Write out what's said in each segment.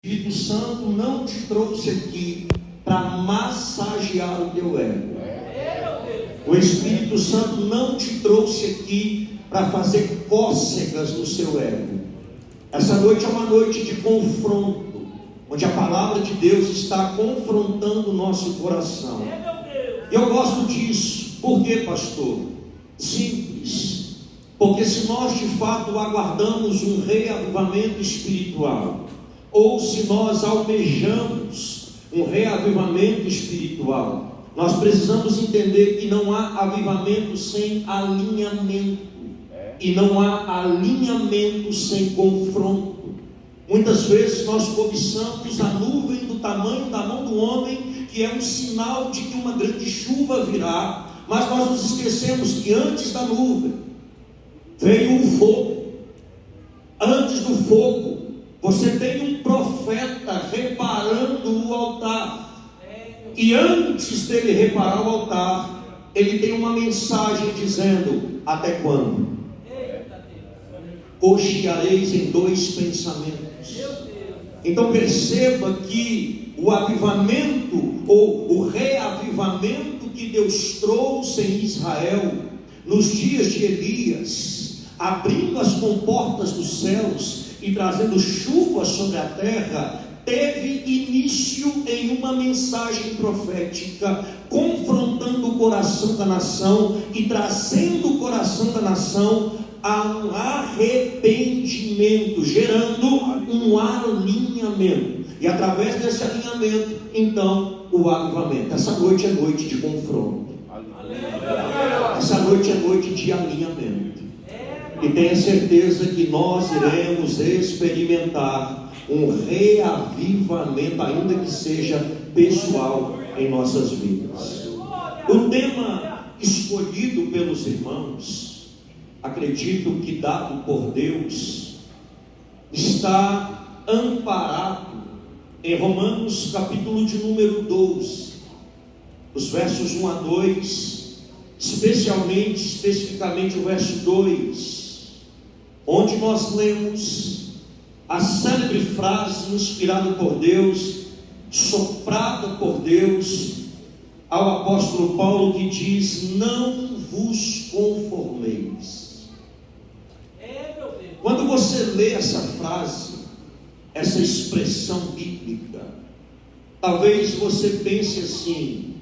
Espírito Santo não te trouxe aqui para massagear o teu ego. O Espírito Santo não te trouxe aqui para fazer cócegas no seu ego. Essa noite é uma noite de confronto, onde a palavra de Deus está confrontando o nosso coração. E eu gosto disso. Por quê, pastor? Simples. Porque se nós de fato aguardamos um reavivamento espiritual, ou se nós almejamos um reavivamento espiritual, nós precisamos entender que não há avivamento sem alinhamento, e não há alinhamento sem confronto. Muitas vezes nós cobiçamos a nuvem do tamanho da mão do homem, que é um sinal de que uma grande chuva virá, mas nós nos esquecemos que antes da nuvem veio o fogo. Antes do fogo você tem um profeta reparando o altar, e antes dele reparar o altar, ele tem uma mensagem dizendo: até quando cocheareis em dois pensamentos? Então perceba que o avivamento ou o reavivamento que Deus trouxe em Israel nos dias de Elias, abrindo as comportas dos céus e trazendo chuva sobre a terra, teve início em uma mensagem profética, confrontando o coração da nação e trazendo o coração da nação a um arrependimento, gerando um alinhamento, e através desse alinhamento, então, o avivamento. Essa noite é noite de confronto, essa noite é noite de alinhamento, e tenha certeza que nós iremos experimentar um reavivamento, ainda que seja pessoal, em nossas vidas. O tema escolhido pelos irmãos, acredito que dado por Deus, está amparado em Romanos capítulo de número 12, os versos 1 a 2, especificamente o verso 2, onde nós lemos a célebre frase inspirada por Deus, soprada por Deus, ao apóstolo Paulo, que diz: não vos conformeis. Quando você lê essa frase, essa expressão bíblica, talvez você pense assim: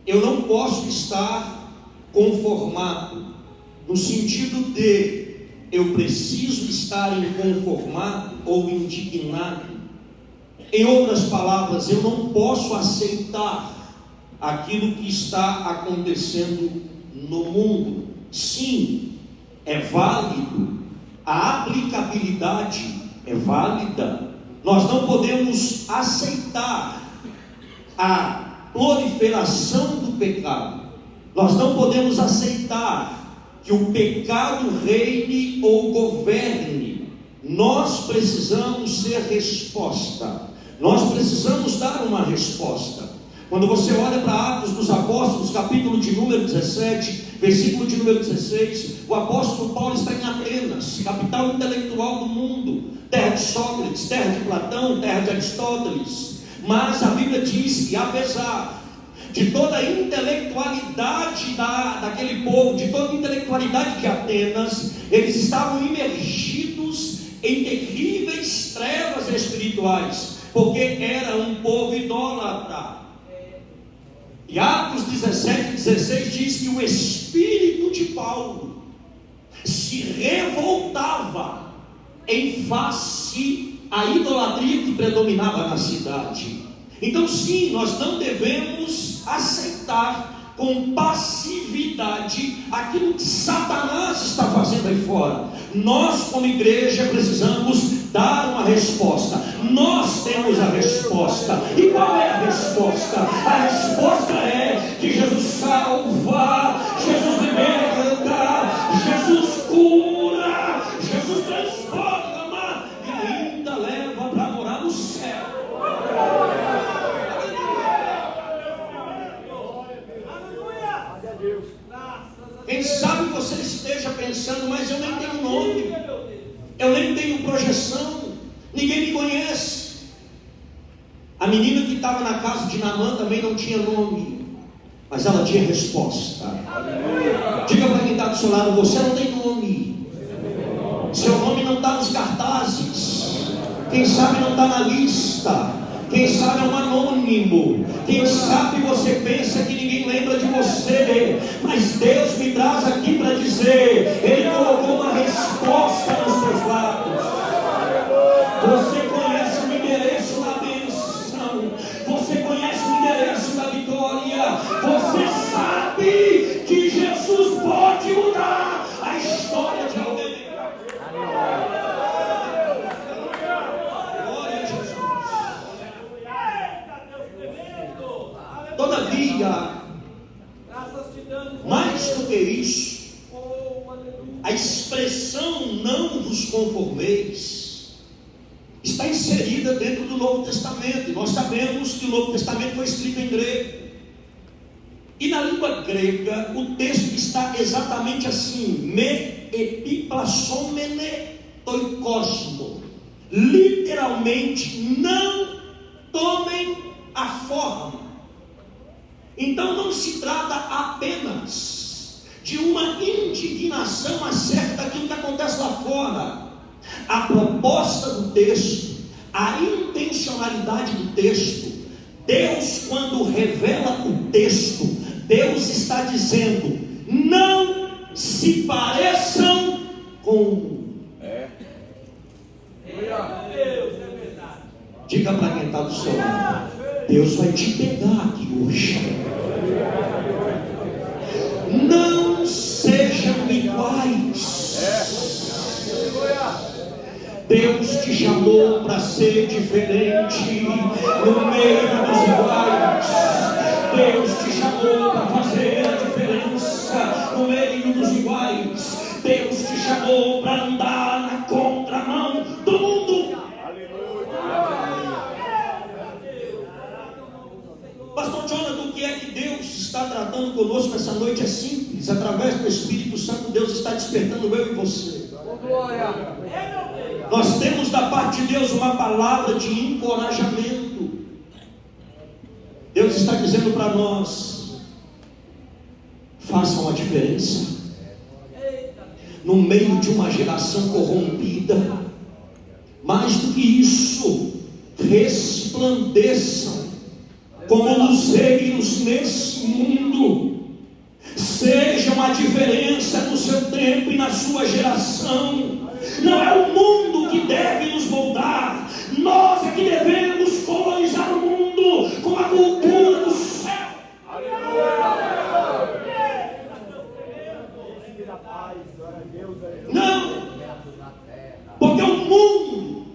eu não posso estar conformado, no sentido de eu preciso estar inconformado ou indignado. Em outras palavras, eu não posso aceitar aquilo que está acontecendo no mundo. Sim, é válido, a aplicabilidade é válida. Nós não podemos aceitar a proliferação do pecado, nós não podemos aceitar que o pecado reine ou governe. Nós precisamos ser resposta, nós precisamos dar uma resposta. Quando você olha para Atos dos Apóstolos, capítulo de número 17, versículo de número 16, o apóstolo Paulo está em Atenas, capital intelectual do mundo, terra de Sócrates, terra de Platão, terra de Aristóteles. Mas a Bíblia diz que, apesar de toda a intelectualidade daquele povo, de toda a intelectualidade de Atenas, eles estavam imergidos em terríveis trevas espirituais, porque era um povo idólatra. E Atos 17:16 diz que o espírito de Paulo se revoltava em face à idolatria que predominava na cidade. Então sim, nós não devemos aceitar com passividade aquilo que Satanás está fazendo aí fora. Nós, como igreja, precisamos dar uma resposta. Nós temos a resposta. E qual é a resposta? A resposta é que Jesus salva, Jesus liberta, Jesus cura, Jesus transforma e ainda leva para morar no céu. Quem sabe você esteja pensando: mas eu nem tenho nome, eu nem tenho projeção, ninguém me conhece. A menina que estava na casa de Naamã também não tinha nome, mas ela tinha resposta. Diga para quem está do seu lado: você não tem nome. Seu nome não está nos cartazes. Quem sabe não está na lista. Quem sabe é um anônimo. Quem sabe você pensa que ninguém lembra de você. Mas Deus me traz aqui para dizer: Ele colocou uma resposta nos seus lábios. Você conhece o endereço da bênção. Você conhece o endereço da vitória. Você sabe que Jesus pode mudar a história de alguém. Todavia, mais do que isso, a expressão não vos conformeis está inserida dentro do Novo Testamento. E nós sabemos que o Novo Testamento foi escrito em grego. E na língua grega o texto está exatamente assim: me epiplasomene toikosmo. Literalmente, não tomem a forma. Então não se trata apenas de uma indignação acerca daquilo que acontece lá fora. A proposta do texto, a intencionalidade do texto, Deus, quando revela o texto, Deus está dizendo: não se pareçam com. Diga para quem está do seu lado: Deus vai te pegar aqui hoje. Não sejam iguais. Deus te chamou para ser diferente no meio dos iguais. Deus te chamou para fazer a diferença no meio dos iguais. Deus te chamou para andar na contramão do mundo. Pastor Jonathan, o que é que Deus está tratando conosco essa noite? É simples: através do Espírito Santo, Deus está despertando eu e você. Nós temos da parte de Deus uma palavra de encorajamento. Deus está dizendo para nós: façam a diferença no meio de uma geração corrompida. Mais do que isso, resplandeçam como luzeiros nesse mundo. Sejam a diferença no seu tempo e na sua geração. Não é o mundo que deve nos moldar, nós é que devemos colonizar o mundo com a cultura do céu. Não, porque o mundo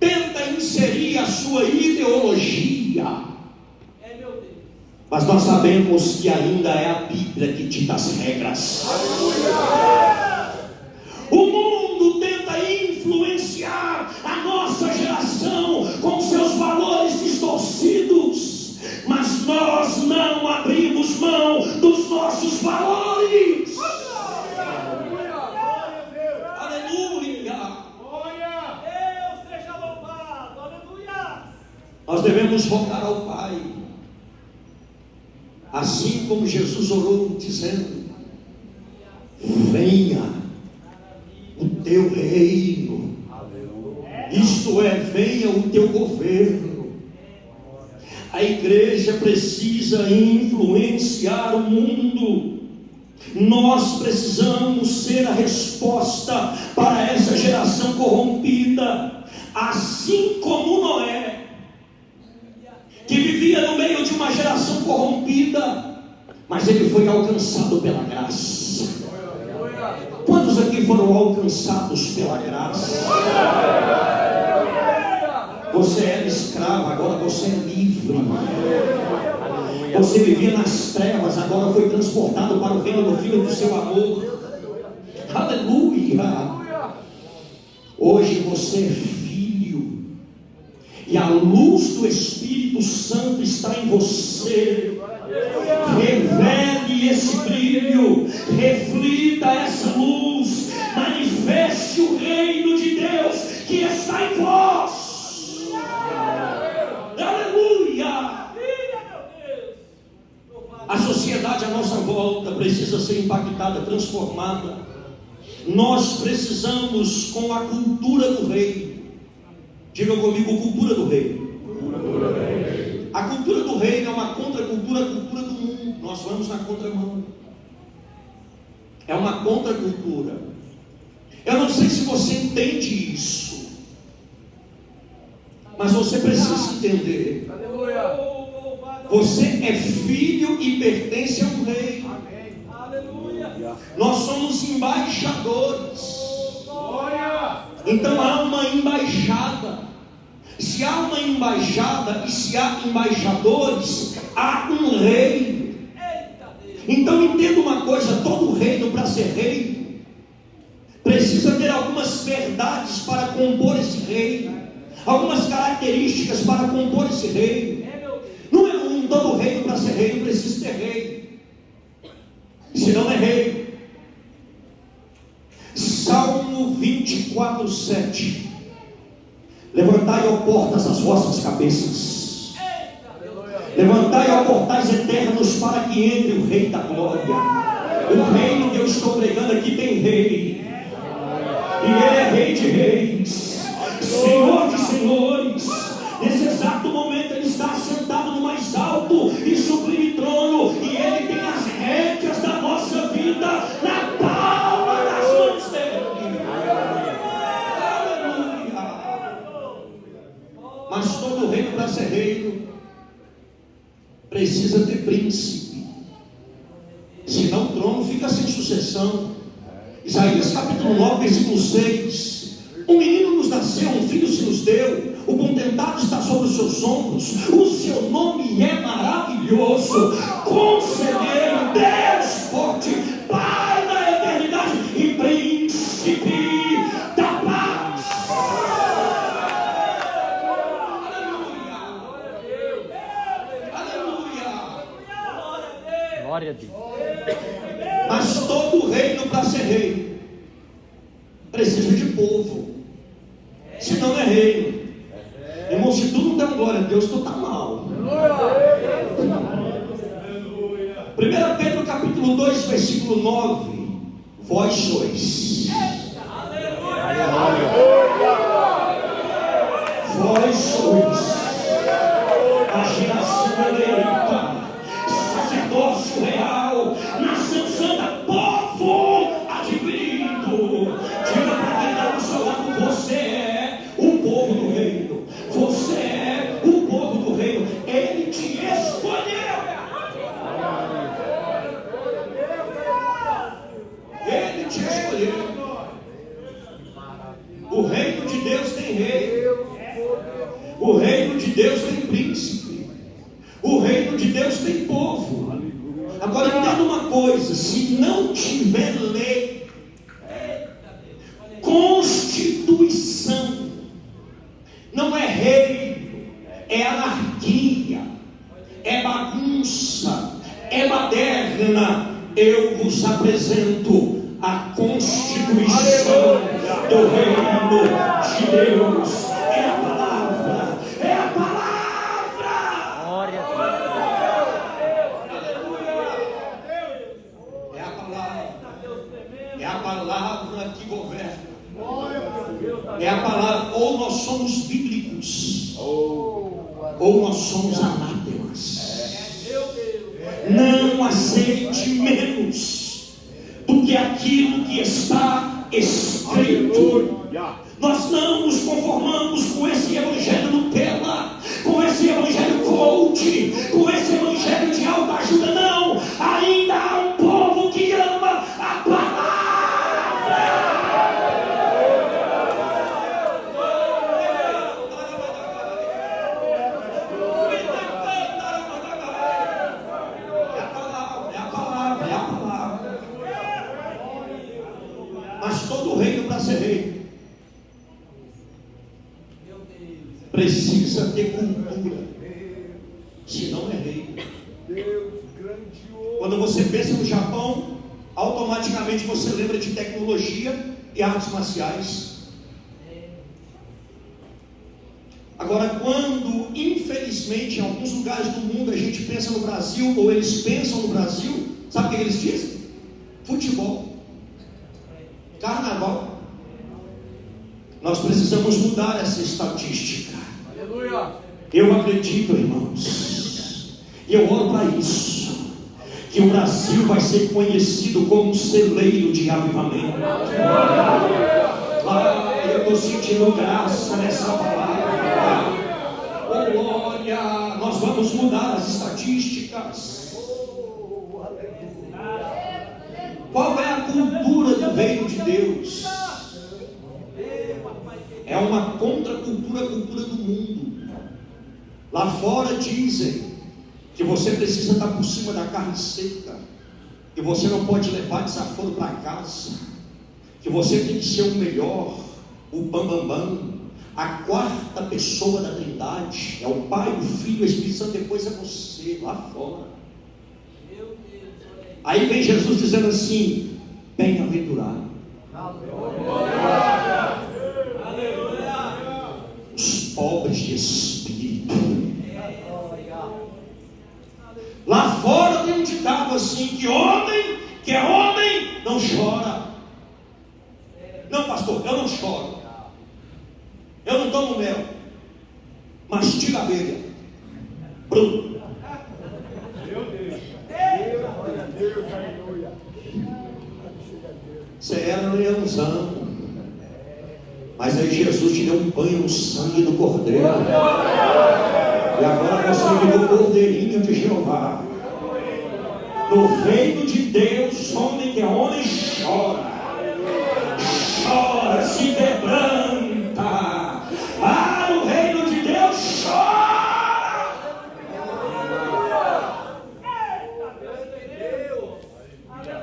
tenta inserir a sua ideologia, mas nós sabemos que ainda é a Bíblia que dita as regras. O mundo tenta influenciar a nossa geração com seus valores distorcidos, mas nós não abrimos mão dos nossos valores. Aleluia! Deus seja louvado! Aleluia! Nós devemos rogar ao Pai, assim como Jesus orou, dizendo: venha o teu reino, isto é, venha o teu governo. A igreja precisa influenciar o mundo. Nós precisamos ser a resposta para essa geração corrompida, assim como Noé, que vivia no meio de uma geração corrompida, mas ele foi alcançado pela graça. Quantos aqui foram alcançados pela graça? Você era escravo, agora você é livre. Você vivia nas trevas, agora foi transportado para o reino do Filho do seu amor. Aleluia! Hoje você é filho, e a luz do Espírito Santo está em você. Revele esse brilho, reflita essa luz, manifeste o reino de Deus que está em vós. precisa ser impactada, transformada. Nós precisamos com a cultura do reino. Diga comigo, cultura do reino. A cultura do reino é uma contracultura, a cultura do mundo. Nós vamos na contramão. É uma contracultura. Eu não sei se você entende isso, mas você precisa entender. Você é filho e pertence a um rei. Nós somos embaixadores. Então há uma embaixada. Se há uma embaixada e se há embaixadores, há um rei. Então entenda uma coisa: todo reino, para ser rei, precisa ter algumas verdades para compor esse reino, algumas características para compor esse reino. Não é todo reino, para ser reino, precisa ter rei, senão é rei. Salmo 24:7. Levantai, ó portas, as vossas cabeças. Levantai, ó portais eternos, para que entre o Rei da Glória. O reino que eu estou pregando aqui tem rei, e ele é Rei de reis, Senhor de senhores. Nesse exato momento ele está sentado no mais alto e sublime trono, e ele tem as rédeas da nossa vida na palma das mãos dele. Mas todo reino, para ser reino, precisa ter príncipe, senão o trono fica sem sucessão. Isaías capítulo 9, versículo 6. Um menino nos nasceu, um filho se nos deu, o contentado está sobre os seus ombros, o seu nome é maravilhoso, Conselheiro, Deus forte, Pai da eternidade e Príncipe da paz. Glória a Deus. Mas todo reino, para ser rei, precisa de povo, senão não é reino. Irmão, se tu não der glória a Deus, tu está mal. 1 Pedro capítulo 2, versículo 9. Vós sois. Vós sois a geração eleita, sacerdócio real, nação santa, povo adquirido. Diga para quem está no seu lado: você é o povo do reino. Você é o povo do reino. Ele te escolheu. Ele te escolheu. O reino de Deus tem rei. O reino de Deus tem príncipe. O reino de Deus tem povo. Agora entenda uma coisa: se não tiver lei, constituição, não é reino, é anarquia, é bagunça, é baderna. Eu vos apresento a constituição do reino de Deus. É a palavra, é a palavra. Glória a É a palavra, é a palavra que governa. É a palavra. Ou nós somos bíblicos, ou nós somos anátemas. Não aceite menos do que aquilo que está escrito. Nós não nos conformamos com esse evangelho Nutella, com esse evangelho coach, com esse evangelho de autoajuda. Não, ainda há um povo que ama a palavra. Mas todo reino, para ser rei, precisa ter cultura, senão é rei. Quando você pensa no Japão, automaticamente você lembra de tecnologia e artes marciais. Agora, quando infelizmente em alguns lugares do mundo a gente pensa no Brasil, ou eles pensam no Brasil, sabe o que eles dizem? futebol, carnaval. Nós precisamos mudar essa estatística. Aleluia. Eu acredito, irmãos, e eu oro para isso, que o Brasil vai ser conhecido como um celeiro de avivamento. Eu estou sentindo graça nessa palavra. Oh, glória! Nós vamos mudar as estatísticas. Qual é a cultura do reino de Deus? É uma contracultura, a cultura do mundo. Lá fora dizem que você precisa estar por cima da carne seca, que você não pode levar desaforo para casa, que você tem que ser o melhor, o bambambam, a quarta pessoa da Trindade, é o Pai, o Filho e o Espírito Santo, depois é você, lá fora. Aí vem Jesus dizendo assim: bem-aventurado os pobres de espírito. Lá fora tem um ditado assim, que é homem não chora. Não, pastor, eu não choro, eu não tomo mel, mastiga a abelha. Bruno. Você era leãozão, mas aí Jesus te deu um banho no sangue do Cordeiro, e agora você virou Cordeirinho de Jeová. No reino de Deus, homem que é homem chora, se quebranta. No reino de Deus chora.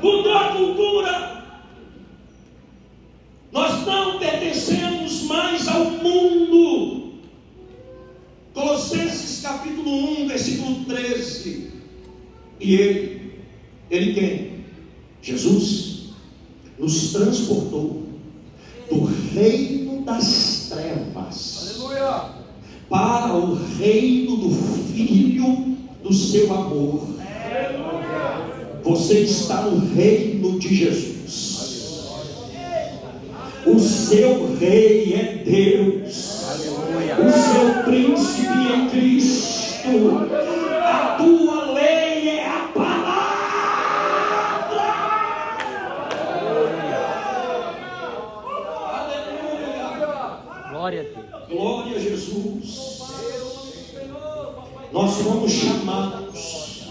Mudou a cultura. Nós não pertencemos mais ao mundo. Colossenses capítulo 1, versículo 13. E ele quem? Jesus nos transportou do reino das trevas, aleluia, para o reino do Filho do seu amor. Aleluia. Você está no reino de Jesus. O seu rei é Deus. Aleluia. O seu príncipe é Cristo. A tua lei é a palavra. Glória a Deus. Glória a Jesus. Nós fomos chamados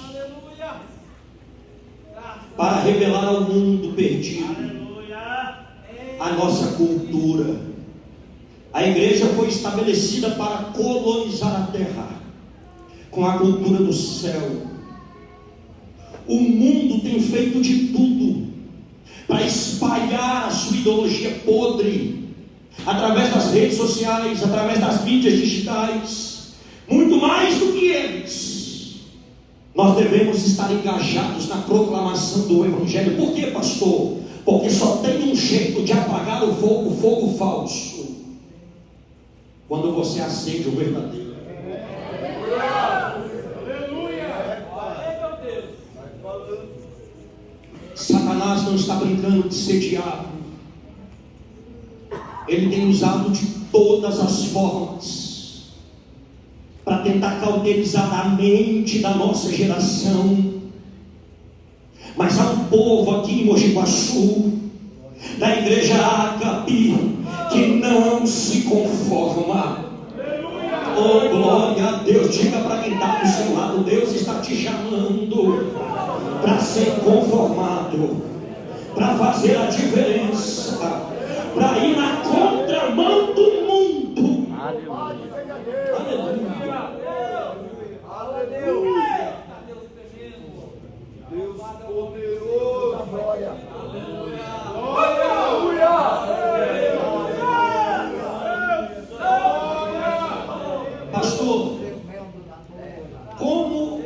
para revelar ao mundo perdido a nossa cultura. A igreja foi estabelecida para colonizar a terra com a cultura do céu. O mundo tem feito de tudo para espalhar a sua ideologia podre, através das redes sociais, através das mídias digitais, muito mais do que eles. Nós devemos estar engajados na proclamação do Evangelho. Por quê, pastor? Porque só tem um jeito de apagar o fogo falso, quando você acende o verdadeiro. Satanás não está brincando de ser diabo. Ele tem usado de todas as formas para tentar cauterizar a mente da nossa geração. Mas há um povo aqui em Mogi Guaçu, da igreja Ágape, que não se conforma. Oh, glória a Deus. Diga para quem está do seu lado: Deus está te chamando para ser conformado, para fazer a diferença, para ir na contramão do mundo. Aleluia. Aleluia. Deus poderoso. Glória. Pastor, como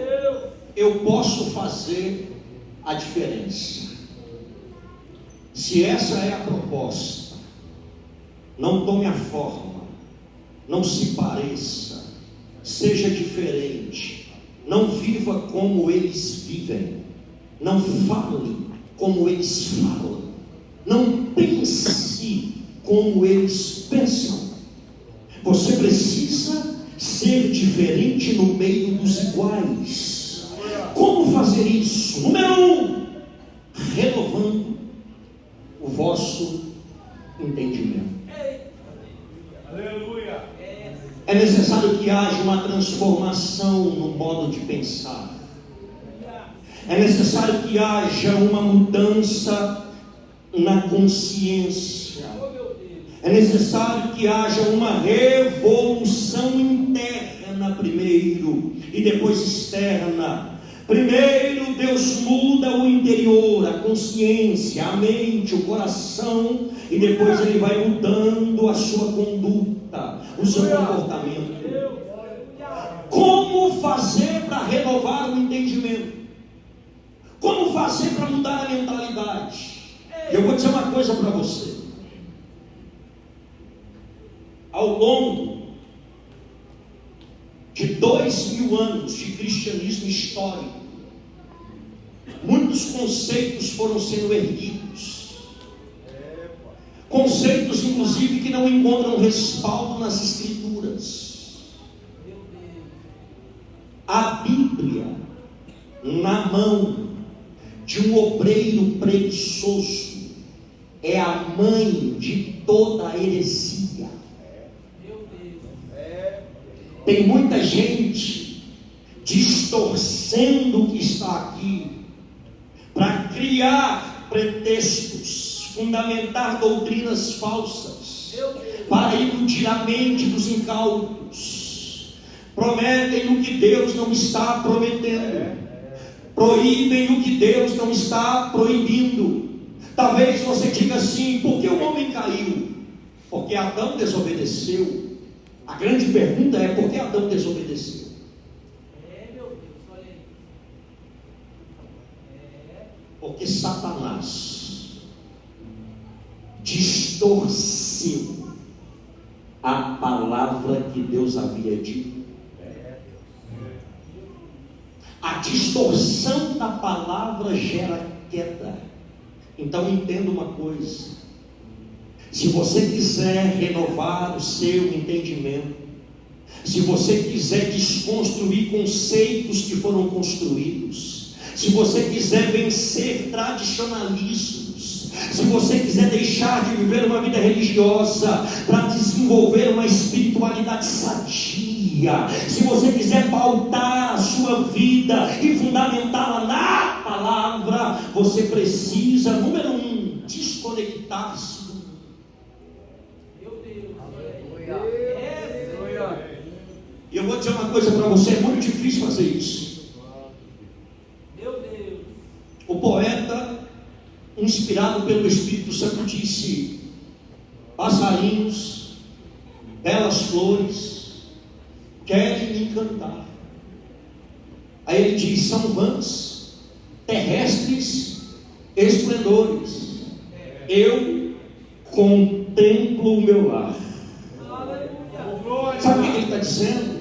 eu posso fazer a diferença? Se essa é a proposta, não tome a forma, não se pareça, seja diferente, não viva como eles vivem, não fale como eles falam. Não pense como eles pensam. Você precisa ser diferente no meio dos iguais. Como fazer isso? Número 1, renovando o vosso entendimento. Aleluia. É necessário que haja uma transformação no modo de pensar. É necessário que haja uma mudança na consciência. É necessário que haja uma revolução interna primeiro e depois externa. Primeiro Deus muda o interior, a consciência, a mente, o coração, e depois Ele vai mudando a sua conduta, o seu comportamento. Como fazer para renovar o entendimento? Como fazer para mudar a mentalidade? Eu vou dizer uma coisa para você. Ao longo de 2000 anos de cristianismo histórico, muitos conceitos foram sendo erguidos. Conceitos, inclusive, que não encontram respaldo nas Escrituras. A Bíblia, na mão de um obreiro preguiçoso, é a mãe de toda a heresia. Tem muita gente distorcendo o que está aqui para criar pretextos, fundamentar doutrinas falsas, para iludir a mente dos incautos. Prometem o que Deus não está prometendo, proíbem o que Deus não está proibindo. Talvez você diga assim: por que o homem caiu? Porque Adão desobedeceu. A grande pergunta é: por que Adão desobedeceu? Meu Deus, olha aí. Porque Satanás distorceu a palavra que Deus havia dito. A distorção da palavra gera queda. Então entenda uma coisa: se você quiser renovar o seu entendimento, se você quiser desconstruir conceitos que foram construídos, se você quiser vencer tradicionalismos, se você quiser deixar de viver uma vida religiosa para desenvolver uma espiritualidade sadia, se você quiser pautar a sua vida e fundamentá-la na palavra, você precisa, número 1, desconectar-se. E eu vou dizer uma coisa para você: é muito difícil fazer isso. Meu Deus. O poeta, inspirado pelo Espírito Santo, disse: passarinhos, belas flores, querem me encantar. Aí ele diz: são vãs, terrestres esplendores, eu contemplo o meu lar. Sabe o que ele está dizendo?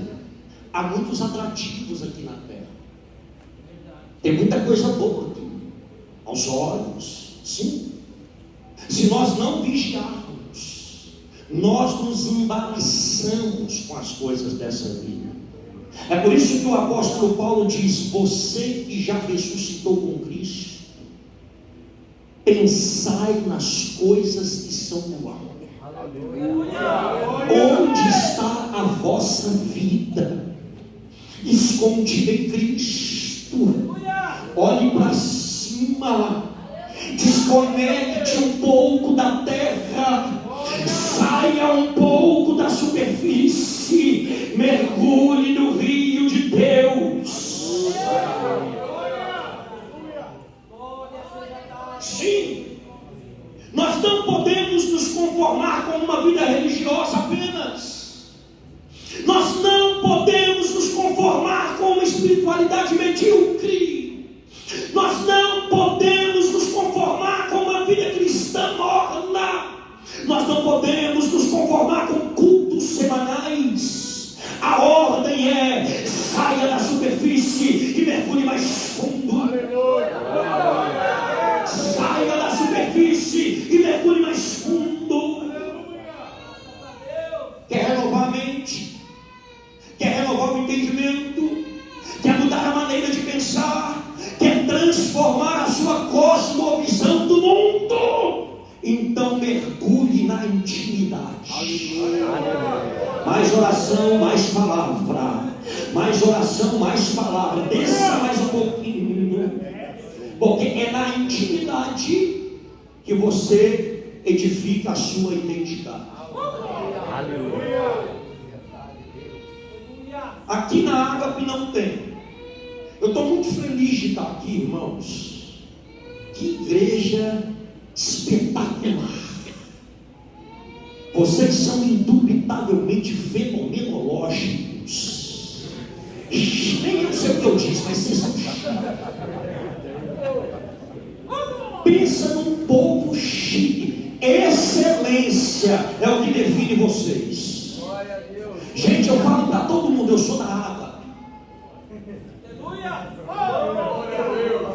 Há muitos atrativos aqui na terra. Tem muita coisa boa aqui, aos olhos, sim. Se nós não vigiarmos, nós nos embaraçamos com as coisas dessa vida. É por isso que o apóstolo Paulo diz: você que já ressuscitou com Cristo, pensai nas coisas que são do alto. Onde está a vossa vida? Escondida em Cristo. Olhe para cima, desconecte um pouco da terra, saia um pouco da superfície, mergulhe no rio de Deus. Sim, nós não podemos nos conformar com uma vida religiosa apenas. Nós não podemos nos conformar com uma espiritualidade medíocre. Nós não podemos nos conformar com uma vida cristã morna. Nós não podemos nos conformar com cultos semanais. A novo entendimento, quer mudar a maneira de pensar, quer transformar a sua cosmovisão do mundo, então mergulhe na intimidade. Mais oração, mais palavra. Mais oração, mais palavra. Desça mais um pouquinho, porque é na intimidade que você edifica a sua identidade. Aqui na Ágape não tem. Eu estou muito feliz de estar aqui, irmãos. Que igreja espetacular. Vocês são indubitavelmente fenomenológicos. Nem eu sei o que eu disse, mas vocês são chiques. Pensa num povo chique. Excelência é o que define vocês. Gente, eu falo para todo mundo, eu sou da água.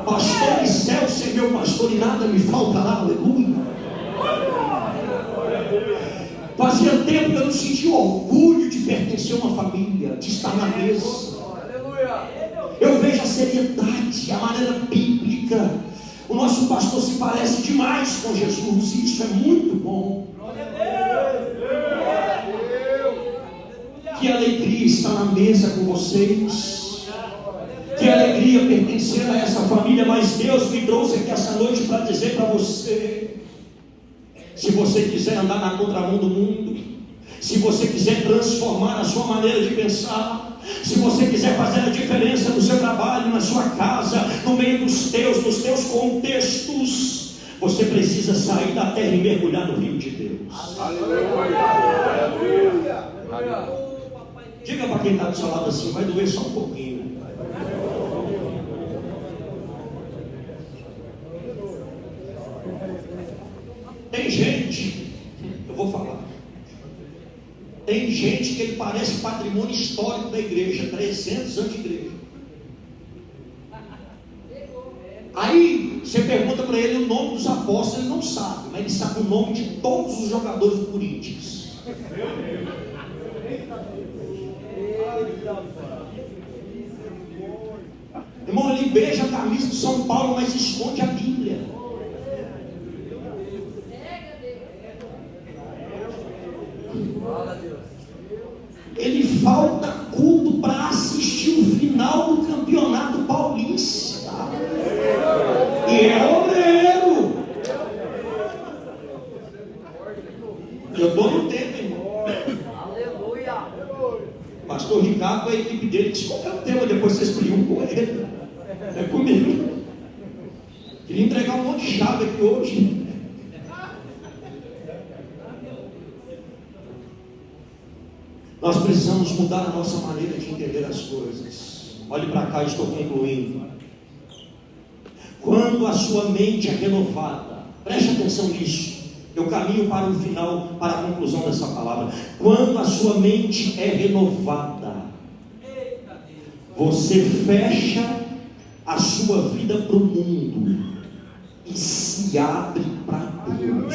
Pastor de céu, ser meu pastor e nada me faltará, aleluia. Fazia tempo que eu não sentia orgulho de pertencer a uma família, de estar na mesa. Eu vejo a seriedade, a maneira bíblica. O nosso pastor se parece demais com Jesus, e isso é muito bom. Que alegria estar na mesa com vocês. Que alegria pertencer a essa família. Mas Deus me trouxe aqui essa noite para dizer para você: se você quiser andar na contramão do mundo, se você quiser transformar a sua maneira de pensar, se você quiser fazer a diferença no seu trabalho, na sua casa, no meio nos teus contextos, você precisa sair da terra e mergulhar no rio de Deus. Aleluia. Diga para quem está do seu lado assim: vai doer só um pouquinho. Tem gente, eu vou falar, tem gente que ele parece patrimônio histórico da igreja, 300 anos de igreja. Aí você pergunta para ele o nome dos apóstolos, ele não sabe, mas ele sabe o nome de todos os jogadores do Corinthians. Irmão, ele beija a camisa de São Paulo, mas esconde a Bíblia. Ele falta culto para assistir o final do campeonato paulista. E é obreiro. Eu estou no tempo, irmão. Aleluia. Pastor Ricardo, a equipe dele disse: qual é o tema? Depois vocês brigam com ele. É comigo. Queria entregar um monte de chave aqui hoje. Nós precisamos mudar a nossa maneira de entender as coisas. Olhe para cá, estou concluindo. Quando a sua mente é renovada, preste atenção nisso. Eu caminho para o final, para a conclusão dessa palavra. Quando a sua mente é renovada, você fecha a sua vida para o mundo e se abre para Deus.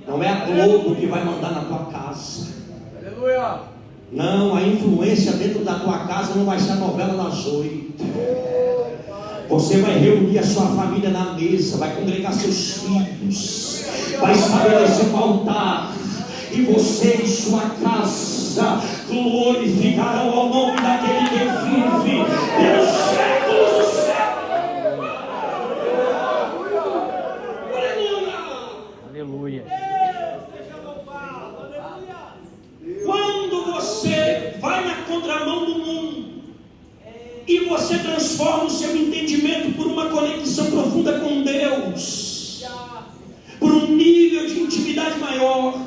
Não é a Globo que vai mandar na tua casa. Não, a influência dentro da tua casa não vai ser a novela das 8. Você vai reunir a sua família na mesa, vai congregar seus filhos, vai estabelecer um altar, e você e sua casa glorificarão ao nome daquele que vive pelos séculos dos séculos. Aleluia. Quando você vai na contramão do mundo e você transforma o seu entendimento por uma conexão profunda com Deus, por um nível de intimidade maior,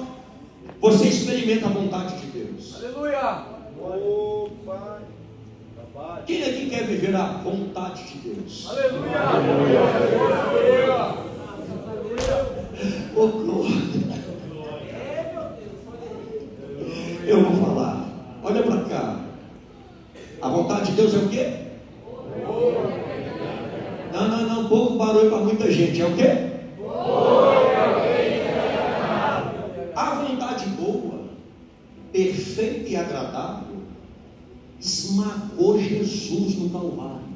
você experimenta a vontade de Deus. Aleluia. Quem aqui quer viver a vontade de Deus? Aleluia. Oh, glória. Eu vou falar. Olha para cá. A vontade de Deus é o quê? Não, pouco barulho para muita gente. É o quê? perfeita e agradável esmagou Jesus no Calvário.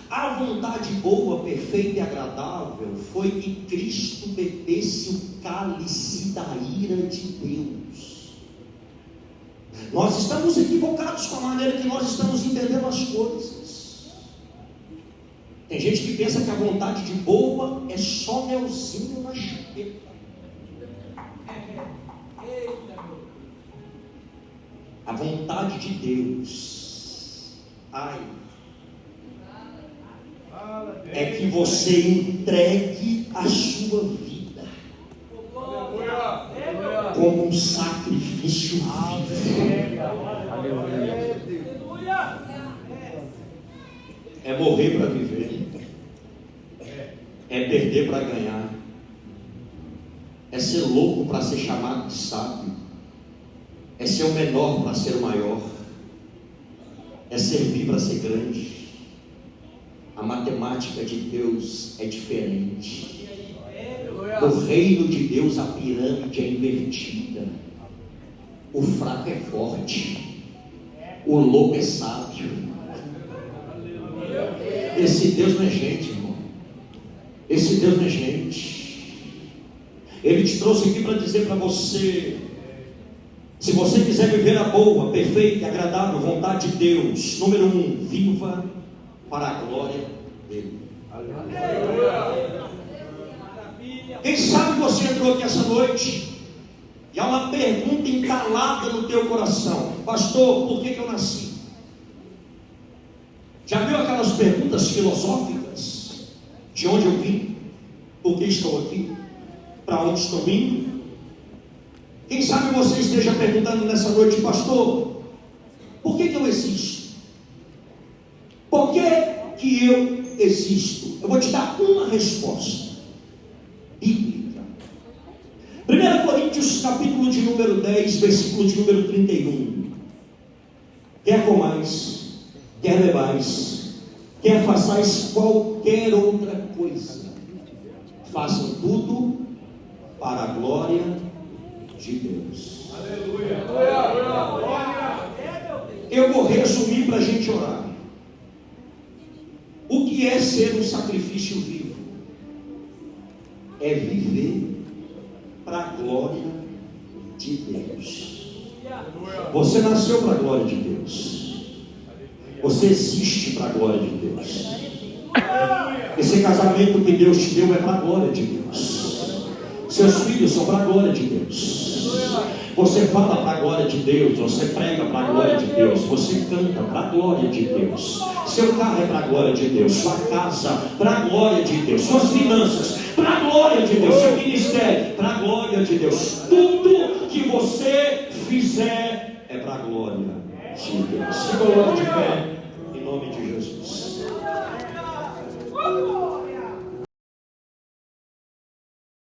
A vontade boa, perfeita e agradável foi que Cristo bebesse o cálice da ira de Deus. Nós estamos equivocados com a maneira que nós estamos entendendo as coisas. Tem gente que pensa que a vontade de boa é só melzinho na chupeta. A vontade de Deus, é que você entregue a sua vida como um sacrifício vivo. É morrer para viver, é perder para ganhar, é ser louco para ser chamado de sábio, é ser o menor para ser o maior, é servir para ser grande. A matemática de Deus é diferente. No reino de Deus a pirâmide é invertida. O fraco é forte, o louco é sábio. Esse Deus não é gente, irmão. Esse Deus não é gente. Ele te trouxe aqui para dizer para você: se você quiser viver a boa, perfeita e agradável vontade de Deus, número 1, viva para a glória dele. Quem sabe você entrou aqui essa noite e há uma pergunta entalada no teu coração: pastor, por que eu nasci? Já viu aquelas perguntas filosóficas? De onde eu vim? Por que estou aqui? Para onde estou indo? Quem sabe você esteja perguntando nessa noite: pastor, por que eu existo? Por que eu existo? Eu vou te dar uma resposta bíblica. 1 Coríntios capítulo de número 10, versículo de número 31. Quer comais, quer bebais, quer façais qualquer outra coisa, façam tudo para a glória de Deus. Aleluia. Eu vou resumir para a gente orar. O que é ser um sacrifício vivo? É viver para a glória de Deus. Você nasceu para a glória de Deus. Você existe para a glória de Deus. Esse casamento que Deus te deu é para a glória de Deus. Seus filhos são para a glória de Deus. Você fala para a glória de Deus, você prega para a glória de Deus, você canta para a glória de Deus. Seu carro é para a glória de Deus, sua casa para a glória de Deus, suas finanças para a glória de Deus, seu ministério para a glória de Deus. Tudo que você fizer é para a glória de Deus. Se coloque de pé em nome de Jesus.